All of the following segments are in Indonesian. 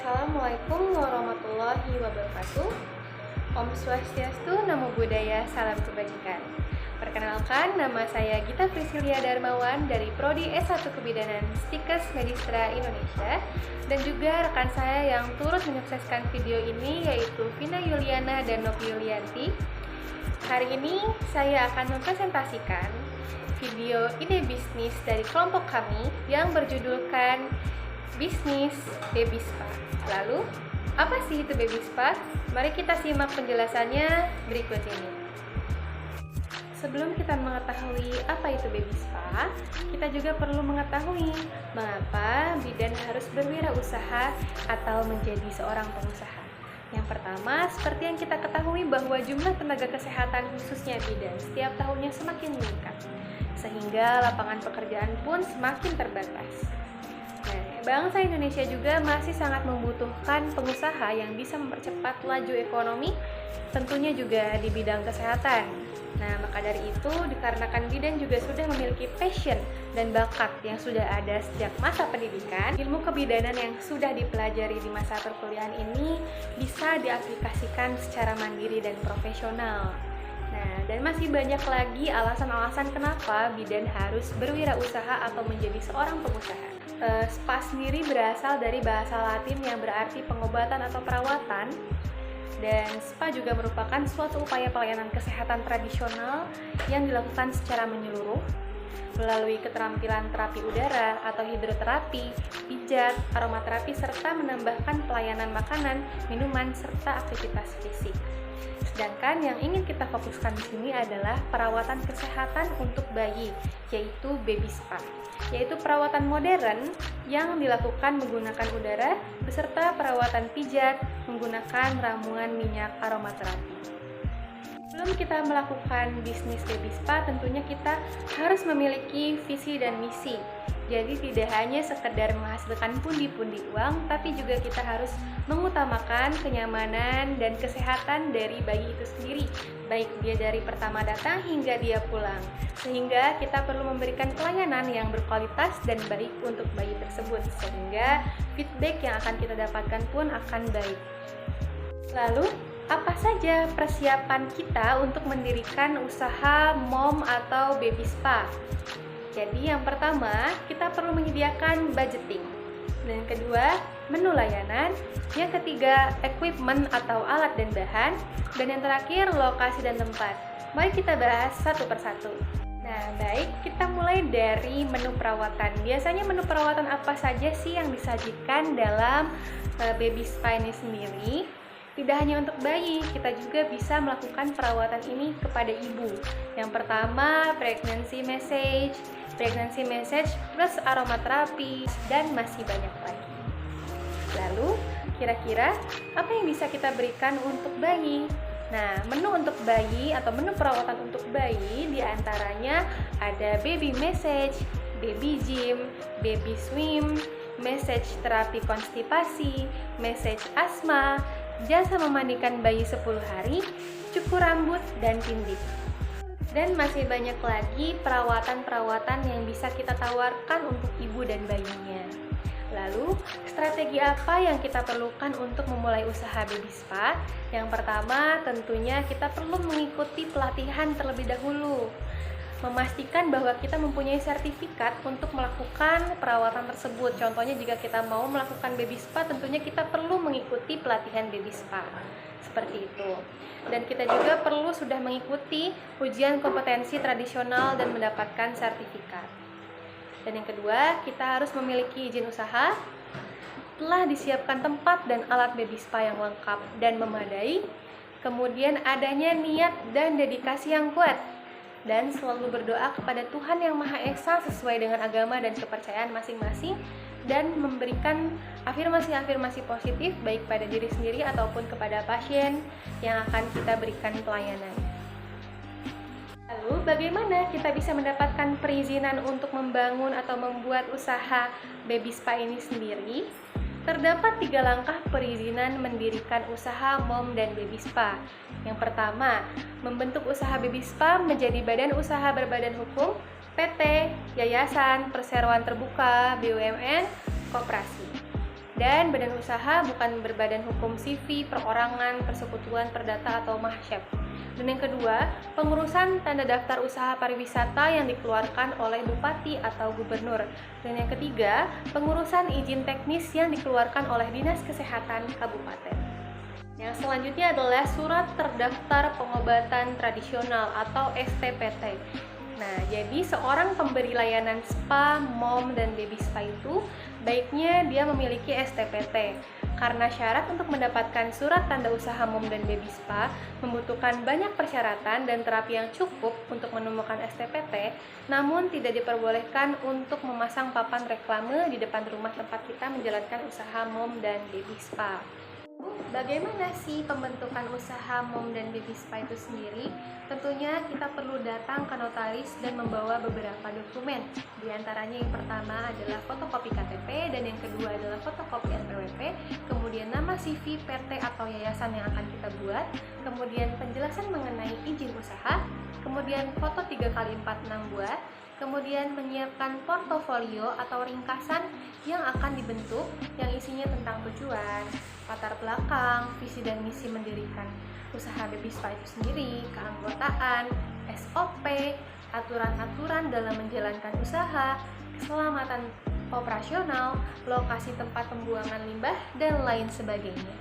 Assalamualaikum warahmatullahi wabarakatuh. Om Swastiastu, Namo Buddhaya, salam kebajikan. Perkenalkan, nama saya Gita Priscilia Darmawan dari Prodi S1 Kebidanan Stikes Medistra Indonesia, dan juga rekan saya yang turut menyukseskan video ini yaitu Vina Yuliana dan Novi Yulianti. Hari ini saya akan mempresentasikan video ide bisnis dari kelompok kami yang berjudulkan Bisnis Baby Spa. Lalu, apa sih itu Baby Spa? Mari kita simak penjelasannya berikut ini. Sebelum kita mengetahui apa itu Baby Spa, kita juga perlu mengetahui mengapa bidan harus berwirausaha atau menjadi seorang pengusaha. Yang pertama, seperti yang kita ketahui bahwa jumlah tenaga kesehatan khususnya bidan setiap tahunnya semakin meningkat, sehingga lapangan pekerjaan pun semakin terbatas. Bangsa Indonesia juga masih sangat membutuhkan pengusaha yang bisa mempercepat laju ekonomi, tentunya juga di bidang kesehatan. Nah, maka dari itu, dikarenakan bidan juga sudah memiliki passion dan bakat yang sudah ada sejak masa pendidikan, ilmu kebidanan yang sudah dipelajari di masa perkuliahan ini bisa diaplikasikan secara mandiri dan profesional. Nah, dan masih banyak lagi alasan-alasan kenapa bidan harus berwirausaha atau menjadi seorang pengusaha. Spa sendiri berasal dari bahasa Latin yang berarti pengobatan atau perawatan, dan spa juga merupakan suatu upaya pelayanan kesehatan tradisional yang dilakukan secara menyeluruh melalui keterampilan terapi udara atau hidroterapi, pijat, aromaterapi, serta menambahkan pelayanan makanan, minuman, serta aktivitas fisik. Sedangkan yang ingin kita fokuskan di sini adalah perawatan kesehatan untuk bayi, yaitu baby spa, yaitu perawatan modern yang dilakukan menggunakan udara beserta perawatan pijat menggunakan ramuan minyak aromaterapi. Sebelum kita melakukan bisnis baby spa, tentunya kita harus memiliki visi dan misi. Jadi tidak hanya sekedar menghasilkan pundi-pundi uang, tapi juga kita harus mengutamakan kenyamanan dan kesehatan dari bayi itu sendiri, baik dia dari pertama datang hingga dia pulang. Sehingga kita perlu memberikan pelayanan yang berkualitas dan baik untuk bayi tersebut, sehingga feedback yang akan kita dapatkan pun akan baik. Lalu, apa saja persiapan kita untuk mendirikan usaha mom atau baby spa? Jadi yang pertama, kita perlu menyediakan budgeting. Dan yang kedua, menu layanan. Yang ketiga, equipment atau alat dan bahan. Dan yang terakhir, lokasi dan tempat. Mari kita bahas satu persatu. Nah, baik, kita mulai dari menu perawatan. Biasanya menu perawatan apa saja sih yang disajikan dalam baby spa ini sendiri? Tidak hanya untuk bayi, kita juga bisa melakukan perawatan ini kepada ibu. Yang pertama, pregnancy massage plus aromaterapi, dan masih banyak lagi. Lalu, kira-kira apa yang bisa kita berikan untuk bayi? Nah, menu untuk bayi atau menu perawatan untuk bayi diantaranya ada baby massage, baby gym, baby swim, massage terapi konstipasi, massage asma, jasa memandikan bayi 10 hari, cukur rambut, dan tindik. Dan masih banyak lagi perawatan-perawatan yang bisa kita tawarkan untuk ibu dan bayinya. Lalu, strategi apa yang kita perlukan untuk memulai usaha baby spa? Yang pertama, tentunya kita perlu mengikuti pelatihan terlebih dahulu. Memastikan bahwa kita mempunyai sertifikat untuk melakukan perawatan tersebut. Contohnya, jika kita mau melakukan baby spa, tentunya kita perlu mengikuti pelatihan baby spa. Seperti itu. Dan kita juga perlu sudah mengikuti ujian kompetensi tradisional dan mendapatkan sertifikat. Dan yang kedua, kita harus memiliki izin usaha. Telah disiapkan tempat dan alat baby spa yang lengkap dan memadai. Kemudian adanya niat dan dedikasi yang kuat. Dan selalu berdoa kepada Tuhan Yang Maha Esa sesuai dengan agama dan kepercayaan masing-masing, dan memberikan afirmasi-afirmasi positif baik pada diri sendiri ataupun kepada pasien yang akan kita berikan pelayanan. Lalu, bagaimana kita bisa mendapatkan perizinan untuk membangun atau membuat usaha baby spa ini sendiri? Terdapat 3 langkah perizinan mendirikan usaha mom dan baby spa. Yang pertama, membentuk usaha baby spa menjadi badan usaha berbadan hukum, PT, yayasan, perseroan terbuka, BUMN, koperasi. Dan badan usaha bukan berbadan hukum CV, perorangan, persekutuan, perdata, atau mahsyab. Dan yang kedua, pengurusan tanda daftar usaha pariwisata yang dikeluarkan oleh bupati atau gubernur. Dan yang ketiga, pengurusan izin teknis yang dikeluarkan oleh Dinas Kesehatan Kabupaten. Yang selanjutnya adalah surat terdaftar pengobatan tradisional atau STPT. Nah, jadi seorang pemberi layanan spa, mom, dan baby spa itu baiknya dia memiliki STPT. Karena syarat untuk mendapatkan surat tanda usaha mom dan baby spa membutuhkan banyak persyaratan dan terapi yang cukup untuk menemukan STPT, namun tidak diperbolehkan untuk memasang papan reklame di depan rumah tempat kita menjalankan usaha mom dan baby spa. Bagaimana sih pembentukan usaha mom dan baby spa itu sendiri? Tentunya kita perlu datang ke notaris dan membawa beberapa dokumen. Di antaranya yang pertama adalah fotokopi KTP dan yang kedua adalah fotokopi NPWP, kemudian nama CV, PT atau yayasan yang akan kita buat, kemudian penjelasan mengenai izin usaha, kemudian foto 3x4 6 buah, kemudian menyiapkan portofolio atau ringkasan yang akan dibentuk yang isinya tentang tujuan, latar belakang, visi dan misi mendirikan usaha baby spa itu sendiri, keanggotaan, SOP, aturan-aturan dalam menjalankan usaha, keselamatan operasional, lokasi tempat pembuangan limbah, dan lain sebagainya.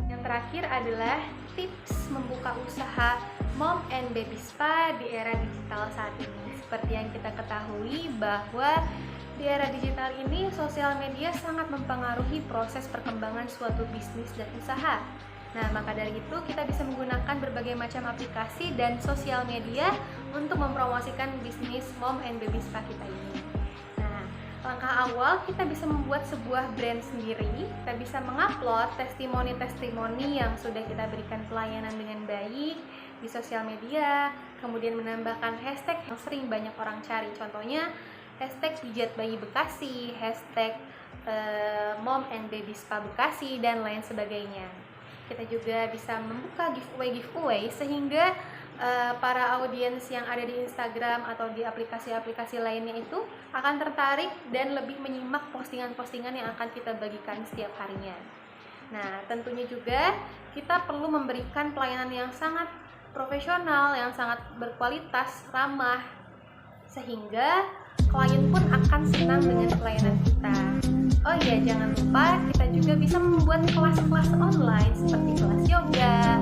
Yang terakhir adalah tips membuka usaha mom and baby spa di era digital saat ini. Seperti yang kita ketahui bahwa di era digital ini sosial media sangat mempengaruhi proses perkembangan suatu bisnis dan usaha. Nah, maka dari itu kita bisa menggunakan berbagai macam aplikasi dan sosial media untuk mempromosikan bisnis mom and baby spa kita ini. Nah, langkah awal kita bisa membuat sebuah brand sendiri. Kita bisa mengupload testimoni-testimoni yang sudah kita berikan pelayanan dengan baik di sosial media, kemudian menambahkan hashtag yang sering banyak orang cari. Contohnya hashtag pijat bayi Bekasi, hashtag mom and baby spa Bekasi, dan lain sebagainya. Kita juga bisa membuka giveaway sehingga para audiens yang ada di Instagram atau di aplikasi-aplikasi lainnya itu akan tertarik dan lebih menyimak postingan-postingan yang akan kita bagikan setiap harinya. Nah, tentunya juga kita perlu memberikan pelayanan yang sangat profesional, yang sangat berkualitas, ramah, sehingga klien pun akan senang dengan pelayanan kita. Oh iya, jangan lupa kita juga bisa membuat kelas-kelas online seperti kelas yoga,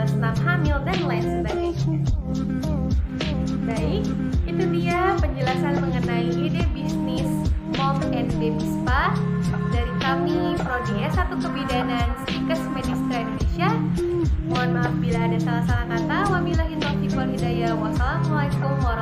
senam hamil, dan lain sebagainya. Baik, itu dia penjelasan mengenai ide bisnis mom and baby spa dari kami Prodi S1 Kebidanan Stikes Medistra Indonesia. Mohon maaf bila ada salah-salah kata. Wabillahi taufiq wal hidayah. Wassalamualaikum warahmatullahi wabarakatuh.